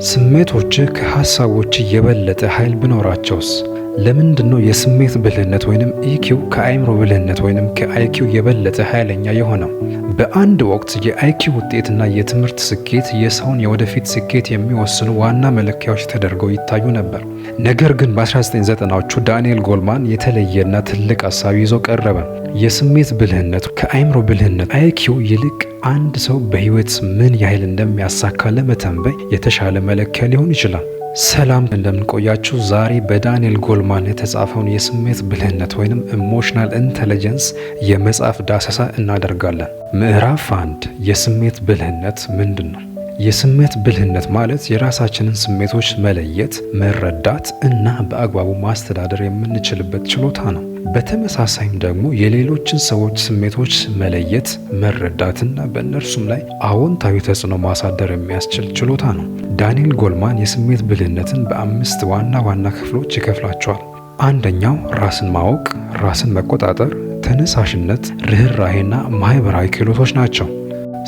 ስሜቶች ከሐሳቦች የበለጠ ኃይል ቢኖራቸውስ? ለምንድነው የስሜት ብልህነት ወይንም ኢኪው ከአእምሮ ብልህነት ወይንም ከአይኪው የበለጠ ኃይለኛ የሆነው? በአንድ ወቅት የአይኪው ውጤትና የትምህርት ስኬት የሰውን የወደፊት ስኬት የሚወስኑ ዋና መለኪያዎች ተደርገው ይታዩ ነበር። ነገር ግን በ1990ዎቹ ዳንኤል ጎልማን የተለየና ትልቅ ሐሳብ ይዞ ቀረበ። የስሜት ብልህነት ከአእምሮ ብልህነት አይኪው ይልቅ አንድ ሰው በህይወት ምን ያህል እንደሚያሳካ ለመተንበይ የተሻለ መለኪያ ሊሆን ይችላል። ሰላም እንደምንቆያችሁ። ዛሬ በዳንኤል ጎልማን የተጻፈውን የስሜት ብልህነት ወይንም ኢሞሽናል ኢንተለጀንስ የመጽሐፍ ዳሰሳ እናደርጋለን። ምዕራፍ 1 የስሜት ብልህነት ምንድን ነው? የስሜት ብልህነት ማለት የራሳችንን ስሜቶች መለየት፣ መረዳት እና በአግባቡ ማስተዳደር የምንችልበት ችሎታ ነው። በተመሳሳይም ደግሞ የሌሎችን ሰዎች ስሜቶች መለየት፣ መረዳትና በእነርሱም ላይ አዎንታዊ ተጽዕኖ ማሳደር የሚያስችል ችሎታ ነው። ዳንኤል ጎልማን የስሜት ብልህነትን በ5 ዋና ዋና ክፍሎች ይከፍላቸዋል። አንደኛው ራስን ማወቅ፣ ራስን መቆጣጠር፣ ተነሳሽነት፣ ርህራሄና ማህበራዊ ክህሎቶች ናቸው።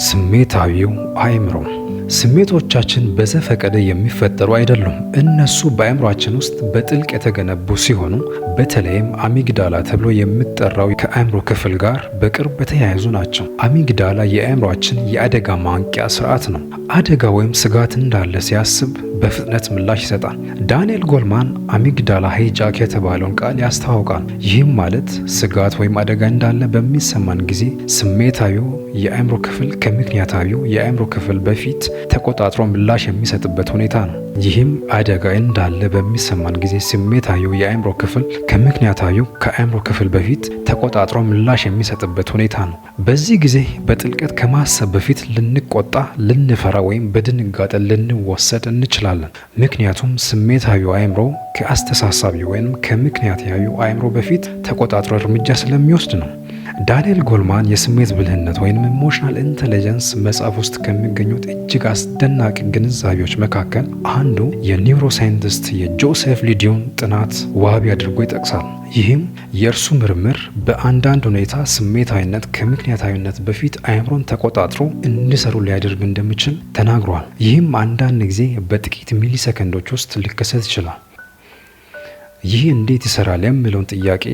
ስሜታዊው አእምሮ ስሜቶቻችን በዘፈቀደ የሚፈጠሩ አይደሉም። እነሱ በአእምሯችን ውስጥ በጥልቅ የተገነቡ ሲሆኑ በተለይም አሚግዳላ ተብሎ የሚጠራው ከአእምሮ ክፍል ጋር በቅርብ የተያያዙ ናቸው። አሚግዳላ የአእምሯችን የአደጋ ማንቂያ ስርዓት ነው። አደጋ ወይም ስጋት እንዳለ ሲያስብ በፍጥነት ምላሽ ይሰጣል። ዳንኤል ጎልማን አሚግዳላ ሃይጃክ የተባለውን ቃል ያስተዋውቃል። ይህም ማለት ስጋት ወይም አደጋ እንዳለ በሚሰማን ጊዜ ስሜታዊው የአእምሮ ክፍል ከምክንያታዊው የአእምሮ ክፍል በፊት ተቆጣጥሮ ምላሽ የሚሰጥበት ሁኔታ ነው። ይህም አደጋ እንዳለ በሚሰማን ጊዜ ስሜታዊው የአእምሮ ክፍል ከምክንያታዊው ከአእምሮ ክፍል በፊት ተቆጣጥሮ ምላሽ የሚሰጥበት ሁኔታ ነው። በዚህ ጊዜ በጥልቀት ከማሰብ በፊት ልንቆጣ፣ ልንፈራ ወይም በድንጋጤ ልንወሰድ እንችላለን። ምክንያቱም ስሜታዊው አእምሮ ከአስተሳሳቢው ወይም ከምክንያታዊው አእምሮ በፊት ተቆጣጥሮ እርምጃ ስለሚወስድ ነው። ዳንኤል ጎልማን የስሜት ብልህነት ወይም ኢሞሽናል ኢንተለጀንስ መጽሐፍ ውስጥ ከሚገኙት እጅግ አስደናቂ ግንዛቤዎች መካከል አንዱ የኒውሮሳይንቲስት የጆሴፍ ሊዲዮን ጥናት ዋቢ አድርጎ ይጠቅሳል። ይህም የእርሱ ምርምር በአንዳንድ ሁኔታ ስሜታዊነት ከምክንያታዊነት በፊት አእምሮን ተቆጣጥሮ እንዲሰሩ ሊያደርግ እንደሚችል ተናግሯል። ይህም አንዳንድ ጊዜ በጥቂት ሚሊ ሰከንዶች ውስጥ ሊከሰት ይችላል። ይህ እንዴት ይሰራል የሚለውን ጥያቄ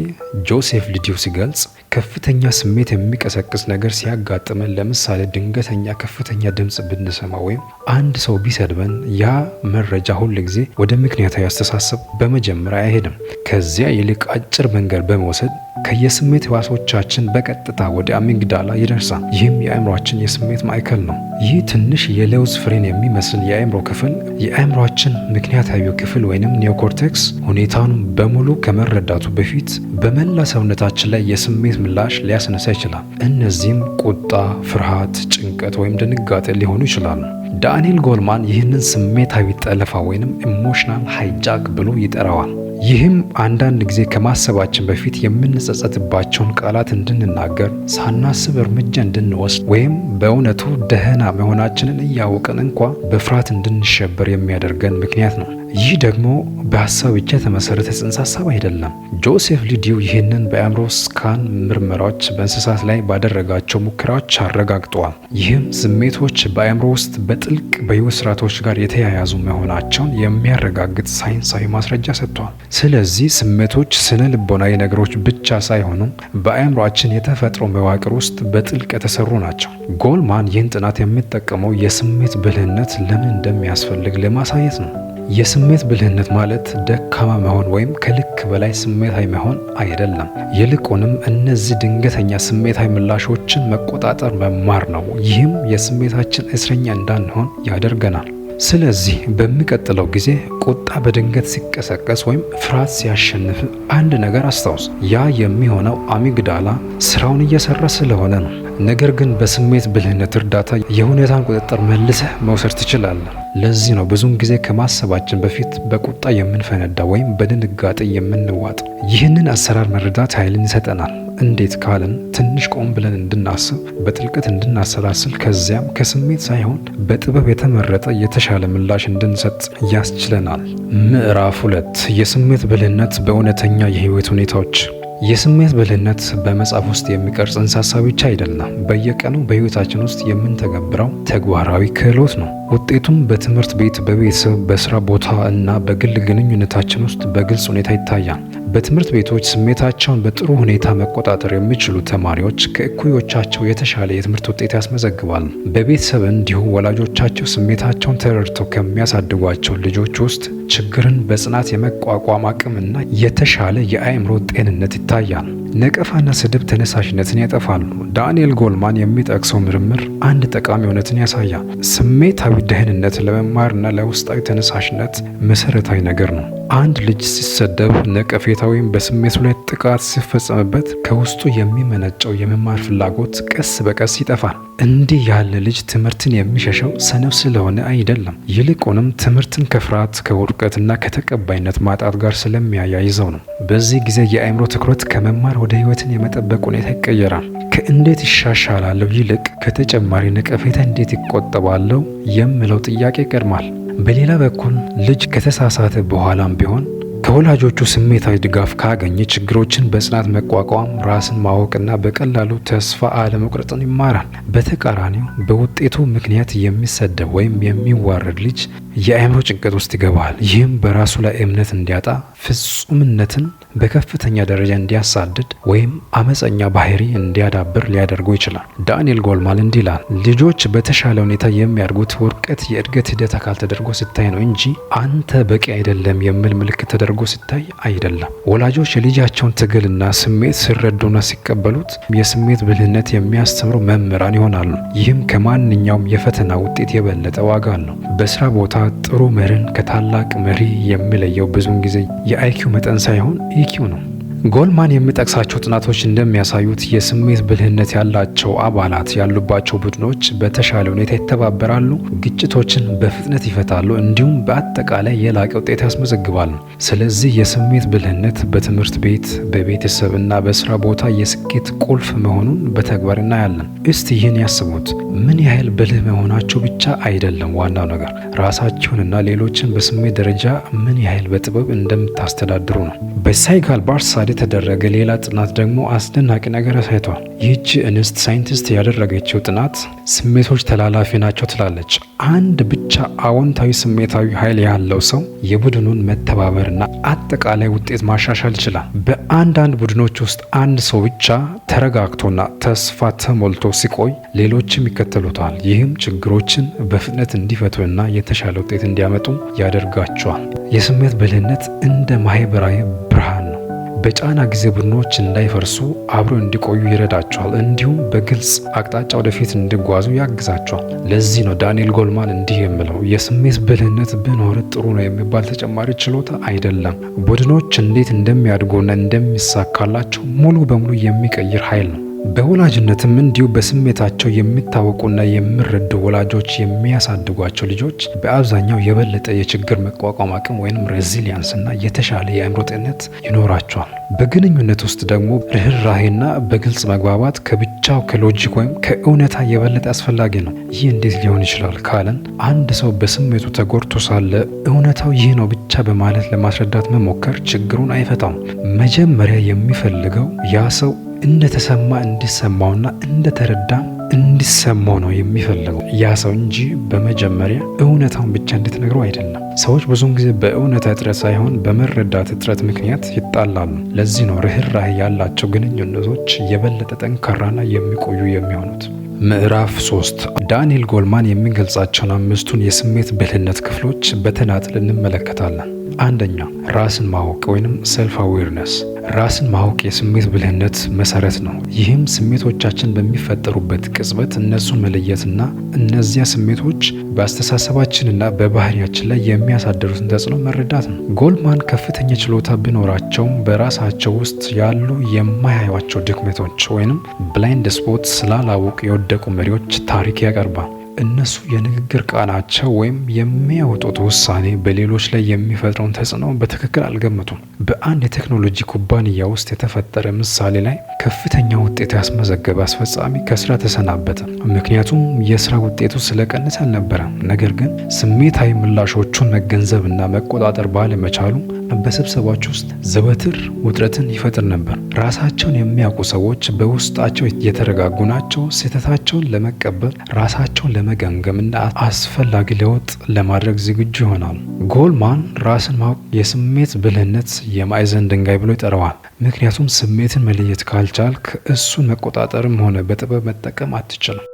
ጆሴፍ ሊዲዮ ሲገልጽ ከፍተኛ ስሜት የሚቀሰቅስ ነገር ሲያጋጥመን፣ ለምሳሌ ድንገተኛ ከፍተኛ ድምፅ ብንሰማ ወይም አንድ ሰው ቢሰድበን፣ ያ መረጃ ሁል ጊዜ ወደ ምክንያታዊ አስተሳሰብ በመጀመሪያ አይሄድም። ከዚያ ይልቅ አጭር መንገድ በመውሰድ ከየስሜት ህዋሶቻችን በቀጥታ ወደ አሚግዳላ ይደርሳል። ይህም የአእምሯችን የስሜት ማዕከል ነው። ይህ ትንሽ የለውዝ ፍሬን የሚመስል የአእምሮ ክፍል የአእምሯችን ምክንያታዊ ክፍል ወይንም ኒዮኮርቴክስ ሁኔታውን በሙሉ ከመረዳቱ በፊት በመላ ሰውነታችን ላይ የስሜት ምላሽ ሊያስነሳ ይችላል። እነዚህም ቁጣ፣ ፍርሃት፣ ጭንቀት ወይም ድንጋጤ ሊሆኑ ይችላሉ። ዳንኤል ጎልማን ይህንን ስሜታዊ ጠለፋ ወይንም ኢሞሽናል ሃይጃክ ብሎ ይጠራዋል። ይህም አንዳንድ ጊዜ ከማሰባችን በፊት የምንጸጸትባቸውን ቃላት እንድንናገር፣ ሳናስብ እርምጃ እንድንወስድ ወይም በእውነቱ ደህና መሆናችንን እያወቅን እንኳ በፍርሃት እንድንሸበር የሚያደርገን ምክንያት ነው። ይህ ደግሞ በሀሳብ ብቻ የተመሰረተ ጽንሰ ሀሳብ አይደለም። ጆሴፍ ሊዲዮ ይህንን በአእምሮ ስካን ምርመራዎች በእንስሳት ላይ ባደረጋቸው ሙከራዎች አረጋግጠዋል። ይህም ስሜቶች በአእምሮ ውስጥ በጥልቅ በህይወት ስርዓቶች ጋር የተያያዙ መሆናቸውን የሚያረጋግጥ ሳይንሳዊ ማስረጃ ሰጥቷል። ስለዚህ ስሜቶች ስነ ልቦናዊ ነገሮች ብቻ ሳይሆኑ በአእምሯችን የተፈጥሮ መዋቅር ውስጥ በጥልቅ የተሰሩ ናቸው። ጎልማን ይህን ጥናት የሚጠቀመው የስሜት ብልህነት ለምን እንደሚያስፈልግ ለማሳየት ነው። የስሜት ብልህነት ማለት ደካማ መሆን ወይም ከልክ በላይ ስሜታዊ መሆን አይደለም። ይልቁንም እነዚህ ድንገተኛ ስሜታዊ ምላሾችን መቆጣጠር መማር ነው። ይህም የስሜታችን እስረኛ እንዳንሆን ያደርገናል። ስለዚህ በሚቀጥለው ጊዜ ቁጣ በድንገት ሲቀሰቀስ ወይም ፍርሃት ሲያሸንፍ አንድ ነገር አስታውስ። ያ የሚሆነው አሚግዳላ ስራውን እየሰራ ስለሆነ ነው። ነገር ግን በስሜት ብልህነት እርዳታ የሁኔታን ቁጥጥር መልሰህ መውሰድ ትችላለህ። ለዚህ ነው ብዙውን ጊዜ ከማሰባችን በፊት በቁጣ የምንፈነዳ ወይም በድንጋጤ የምንዋጥ። ይህንን አሰራር መረዳት ኃይልን ይሰጠናል። እንዴት ካልን ትንሽ ቆም ብለን እንድናስብ፣ በጥልቀት እንድናሰላስል፣ ከዚያም ከስሜት ሳይሆን በጥበብ የተመረጠ የተሻለ ምላሽ እንድንሰጥ ያስችለናል። ምዕራፍ 2 የስሜት ብልህነት በእውነተኛ የህይወት ሁኔታዎች። የስሜት ብልህነት በመጽሐፍ ውስጥ የሚቀር ጽንሰ ሀሳብ ብቻ አይደለም፣ በየቀኑ በህይወታችን ውስጥ የምንተገብረው ተግባራዊ ክህሎት ነው። ውጤቱም በትምህርት ቤት፣ በቤተሰብ፣ በስራ ቦታ እና በግል ግንኙነታችን ውስጥ በግልጽ ሁኔታ ይታያል። በትምህርት ቤቶች ስሜታቸውን በጥሩ ሁኔታ መቆጣጠር የሚችሉ ተማሪዎች ከእኩዮቻቸው የተሻለ የትምህርት ውጤት ያስመዘግባሉ። በቤተሰብ እንዲሁ ወላጆቻቸው ስሜታቸውን ተረድተው ከሚያሳድጓቸው ልጆች ውስጥ ችግርን በጽናት የመቋቋም አቅምና የተሻለ የአእምሮ ጤንነት ይታያል። ነቀፋና ስድብ ተነሳሽነትን ያጠፋሉ። ዳንኤል ጎልማን የሚጠቅሰው ምርምር አንድ ጠቃሚ እውነትን ያሳያል። ስሜታዊ ደህንነት ለመማርና ለውስጣዊ ተነሳሽነት መሰረታዊ ነገር ነው። አንድ ልጅ ሲሰደብ፣ ነቀፌታ ወይም በስሜቱ ላይ ጥቃት ሲፈጸምበት ከውስጡ የሚመነጨው የመማር ፍላጎት ቀስ በቀስ ይጠፋል። እንዲህ ያለ ልጅ ትምህርትን የሚሸሸው ሰነፍ ስለሆነ አይደለም፣ ይልቁንም ትምህርትን ከፍርሃት ከውድቀትና ከተቀባይነት ማጣት ጋር ስለሚያያይዘው ነው። በዚህ ጊዜ የአእምሮ ትኩረት ከመማር ወደ ህይወትን የመጠበቅ ሁኔታ ይቀየራል። ከእንዴት ይሻሻላለሁ ይልቅ ከተጨማሪ ነቀፌታ እንዴት ይቆጠባለሁ የሚለው ጥያቄ ይቀድማል። በሌላ በኩል ልጅ ከተሳሳተ በኋላም ቢሆን ከወላጆቹ ስሜታዊ ድጋፍ ካገኘ ችግሮችን በጽናት መቋቋም፣ ራስን ማወቅና በቀላሉ ተስፋ አለመቁረጥን ይማራል። በተቃራኒው በውጤቱ ምክንያት የሚሰደብ ወይም የሚዋረድ ልጅ የአእምሮ ጭንቀት ውስጥ ይገባል። ይህም በራሱ ላይ እምነት እንዲያጣ፣ ፍጹምነትን በከፍተኛ ደረጃ እንዲያሳድድ ወይም አመፀኛ ባህሪ እንዲያዳብር ሊያደርገው ይችላል። ዳንኤል ጎልማን እንዲህ ይላል፣ ልጆች በተሻለ ሁኔታ የሚያድጉት ውድቀት የእድገት ሂደት አካል ተደርጎ ሲታይ ነው እንጂ አንተ በቂ አይደለም የሚል ምልክት ተደርጎ ሲታይ አይደለም። ወላጆች የልጃቸውን ትግልና ስሜት ሲረዱና ሲቀበሉት የስሜት ብልህነት የሚያስተምሩ መምህራን ይሆናሉ። ይህም ከማንኛውም የፈተና ውጤት የበለጠ ዋጋ አለው። በስራ ቦታ ጥሩ መሪን ከታላቅ መሪ የሚለየው ብዙውን ጊዜ የአይኪው መጠን ሳይሆን ኢኪው ነው። ጎልማን የሚጠቅሳቸው ጥናቶች እንደሚያሳዩት የስሜት ብልህነት ያላቸው አባላት ያሉባቸው ቡድኖች በተሻለ ሁኔታ ይተባበራሉ፣ ግጭቶችን በፍጥነት ይፈታሉ፣ እንዲሁም በአጠቃላይ የላቀ ውጤት ያስመዘግባሉ። ስለዚህ የስሜት ብልህነት በትምህርት ቤት፣ በቤተሰብ እና በስራ ቦታ የስኬት ቁልፍ መሆኑን በተግባር እናያለን። እስቲ ይህን ያስቡት። ምን ያህል ብልህ መሆናቸው ብቻ አይደለም ዋናው ነገር፣ ራሳቸውንና ሌሎችን በስሜት ደረጃ ምን ያህል በጥበብ እንደምታስተዳድሩ ነው። በሳይጋል ባርሳድ የተደረገ ሌላ ጥናት ደግሞ አስደናቂ ነገር አሳይቷል። ይህች እንስት ሳይንቲስት ያደረገችው ጥናት ስሜቶች ተላላፊ ናቸው ትላለች። አንድ ብቻ አዎንታዊ ስሜታዊ ኃይል ያለው ሰው የቡድኑን መተባበርና አጠቃላይ ውጤት ማሻሻል ይችላል። በአንዳንድ ቡድኖች ውስጥ አንድ ሰው ብቻ ተረጋግቶና ተስፋ ተሞልቶ ሲቆይ ሌሎችም ይከተሉታል። ይህም ችግሮችን በፍጥነት እንዲፈቱና የተሻለ ውጤት እንዲያመጡ ያደርጋቸዋል። የስሜት ብልህነት እንደ ማህበራዊ ብርሃን ነው። በጫና ጊዜ ቡድኖች እንዳይፈርሱ አብሮ እንዲቆዩ ይረዳቸዋል። እንዲሁም በግልጽ አቅጣጫ ወደፊት እንዲጓዙ ያግዛቸዋል። ለዚህ ነው ዳንኤል ጎልማን እንዲህ የሚለው የስሜት ብልህነት ቢኖር ጥሩ ነው የሚባል ተጨማሪ ችሎታ አይደለም፣ ቡድኖች እንዴት እንደሚያድጉና እንደሚሳካላቸው ሙሉ በሙሉ የሚቀይር ኃይል ነው። በወላጅነትም እንዲሁ በስሜታቸው የሚታወቁና የሚረዱ ወላጆች የሚያሳድጓቸው ልጆች በአብዛኛው የበለጠ የችግር መቋቋም አቅም ወይም ሬዚሊያንስና የተሻለ የአእምሮ ጤንነት ይኖራቸዋል። በግንኙነት ውስጥ ደግሞ ርህራሄና በግልጽ መግባባት ከብቻው ከሎጂክ ወይም ከእውነታ የበለጠ አስፈላጊ ነው። ይህ እንዴት ሊሆን ይችላል ካለን አንድ ሰው በስሜቱ ተጎድቶ ሳለ እውነታው ይህ ነው ብቻ በማለት ለማስረዳት መሞከር ችግሩን አይፈታውም። መጀመሪያ የሚፈልገው ያ ሰው እንደተሰማ እንዲሰማውና እንደተረዳ እንዲሰማው ነው የሚፈልገው ያ ሰው እንጂ በመጀመሪያ እውነታውን ብቻ እንድትነግረው አይደለም። ሰዎች ብዙውን ጊዜ በእውነታ እጥረት ሳይሆን በመረዳት እጥረት ምክንያት ይጣላሉ። ለዚህ ነው ርህራሄ ያላቸው ግንኙነቶች የበለጠ ጠንካራና የሚቆዩ የሚሆኑት። ምዕራፍ 3 ዳንኤል ጎልማን የሚገልጻቸውን 5ቱን የስሜት ብልህነት ክፍሎች በተናጥል እንመለከታለን። አንደኛ፣ ራስን ማወቅ ወይም ሰልፍ አዌርነስ። ራስን ማወቅ የስሜት ብልህነት መሰረት ነው። ይህም ስሜቶቻችን በሚፈጠሩበት ቅጽበት እነሱን መለየትና እነዚያ ስሜቶች በአስተሳሰባችንና በባህሪያችን ላይ የሚያሳድሩትን ተጽዕኖ መረዳት ነው። ጎልማን ከፍተኛ ችሎታ ቢኖራቸውም በራሳቸው ውስጥ ያሉ የማያዩዋቸው ድክመቶች ወይም ብላይንድ ስፖት ስላላወቁ የወደቁ መሪዎች ታሪክ ያቀርባል። እነሱ የንግግር ቃናቸው ወይም የሚያወጡት ውሳኔ በሌሎች ላይ የሚፈጥረውን ተጽዕኖ በትክክል አልገመቱም። በአንድ የቴክኖሎጂ ኩባንያ ውስጥ የተፈጠረ ምሳሌ ላይ ከፍተኛ ውጤት ያስመዘገበ አስፈጻሚ ከስራ ተሰናበተ። ምክንያቱም የስራ ውጤቱ ስለቀነሰ አልነበረም፣ ነገር ግን ስሜታዊ ምላሾቹን መገንዘብና መቆጣጠር ባለመቻሉ በስብሰባዎች ውስጥ ዘወትር ውጥረትን ይፈጥር ነበር። ራሳቸውን የሚያውቁ ሰዎች በውስጣቸው የተረጋጉ ናቸው። ስህተታቸውን ለመቀበል፣ ራሳቸውን ለመገምገምና አስፈላጊ ለውጥ ለማድረግ ዝግጁ ይሆናሉ። ጎልማን ራስን ማወቅ የስሜት ብልህነት የማዕዘን ድንጋይ ብሎ ይጠራዋል። ምክንያቱም ስሜትን መለየት ካልቻልክ እሱን መቆጣጠርም ሆነ በጥበብ መጠቀም አትችልም።